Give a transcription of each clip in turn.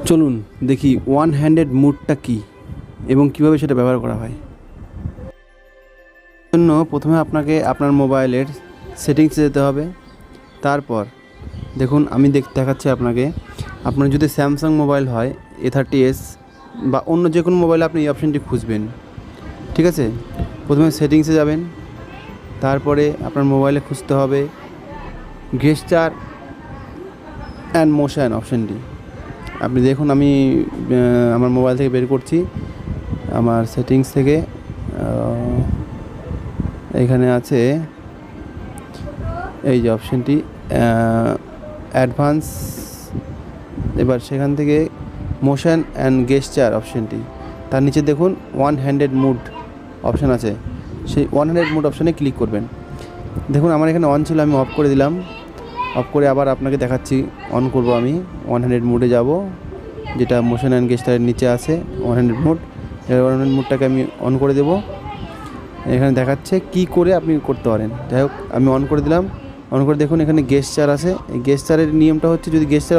চলুন দেখি one handed মুডটা কী এবং কীভাবে সেটা ব্যবহার করা হয়। জন্য প্রথমে আপনাকে আপনার মোবাইলের সেটিংসে যেতে হবে। তারপর দেখুন আমি দেখাচ্ছি আপনাকে। আপনার যদি স্যামসাং মোবাইল হয় A30s বা অন্য যে কোনো মোবাইলে আপনি এই অপশানটি খুঁজবেন, ঠিক আছে। প্রথমে সেটিংসে যাবেন, তারপরে আপনার মোবাইলে খুঁজতে হবে গেস্টার অ্যান্ড মোশন অপশানটি। আপনি দেখুন আমি আমার মোবাইল থেকে বের করছি, আমার সেটিংস থেকে এখানে আছে এই যে অপশানটি অ্যাডভান্স। এবার সেখান থেকে মোশন অ্যান্ড গেস্টার অপশানটি, তার নিচে দেখুন ওয়ান হ্যান্ডেড মুড অপশান আছে, সেই ওয়ান হ্যান্ডেড মুড অপশানে ক্লিক করবেন। দেখুন আমার এখানে অন ছিল, আমি অফ করে দিলাম। অফ করে আবার আপনাকে দেখাচ্ছি, অন করব। আমি ওয়ান হ্যান্ডেড মুডে যাব, যেটা মোশন অ্যান্ড গেস্টারের নিচে আছে ওয়ান হ্যান্ডেড মুড। এবার ওয়ান হ্যান্ডেড মুডটাকে আমি অন করে দেব। এখানে দেখাচ্ছে কি করে আপনি করতে পারেন। যাই হোক আমি অন করে দিলাম। অন করে দেখুন এখানে গেস্টার আছে। এই গেস্টারের নিয়মটা হচ্ছে, যদি গেস্টার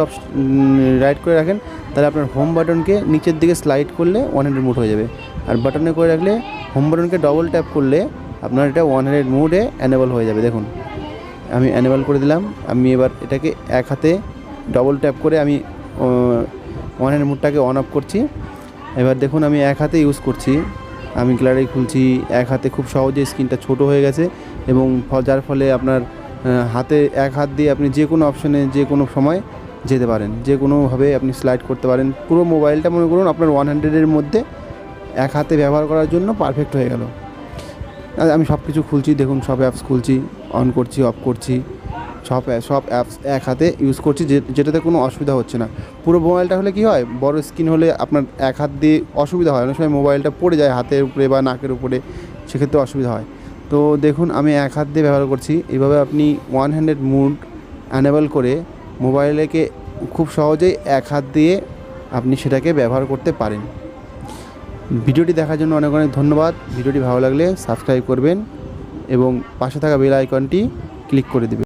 রাইট করে রাখেন তাহলে আপনার হোম বাটনকে নিচের দিকে স্লাইড করলে ওয়ান হ্যান্ডেড মুড হয়ে যাবে, আর বাটনে করে রাখলে হোম বাটনকে ডবল ট্যাপ করলে আপনার এটা ওয়ান হ্যান্ডেড মুডে অ্যানেবল হয়ে যাবে। দেখুন আমি অ্যানেবল করে দিলাম। আমি এবার এটাকে এক হাতে ডবল ট্যাপ করে আমি ওয়ান হ্যান্ডেড মুডটাকে অন অফ করছি। এবার দেখুন আমি এক হাতে ইউজ করছি, আমি গ্যালারি খুলছি এক হাতে। খুব সহজে স্ক্রিনটা ছোট হয়ে গেছে এবং যার ফলে আপনার হাতে এক হাত দিয়ে আপনি যে কোনো অপশানে যে কোনো সময় যেতে পারেন, যে কোনোভাবে আপনি স্লাইড করতে পারেন। পুরো মোবাইলটা মনে করুন আপনার ওয়ান হ্যান্ডেডের মধ্যে এক হাতে ব্যবহার করার জন্য পারফেক্ট হয়ে গেল। আমি সব কিছু খুলছি, দেখুন সব অ্যাপস খুলছি, অন করছি, অফ করছি, সব অ্যাপস এক হাতে ইউজ করছি, যেটাতে কোনো অসুবিধা হচ্ছে না। পুরো মোবাইলটা হলে কী হয়, বড় স্ক্রিন হলে আপনার এক হাত দিয়ে অসুবিধা হয়, অনেক সময় মোবাইলটা পড়ে যায় হাতের উপরে বা নাকের উপরে, সেক্ষেত্রে অসুবিধা হয়। তো দেখুন আমি এক হাত দিয়ে ব্যবহার করছি। এইভাবে আপনি ওয়ান হ্যান্ডেড মুড অ্যানেবল করে মোবাইলকে খুব সহজেই এক হাত দিয়ে আপনি সেটাকে ব্যবহার করতে পারেন। ভিডিওটি দেখার জন্য অনেক অনেক ধন্যবাদ। ভিডিওটি ভালো লাগলে সাবস্ক্রাইব করবেন এবং পাশে থাকা বেল আইকনটি ক্লিক করে দেবেন।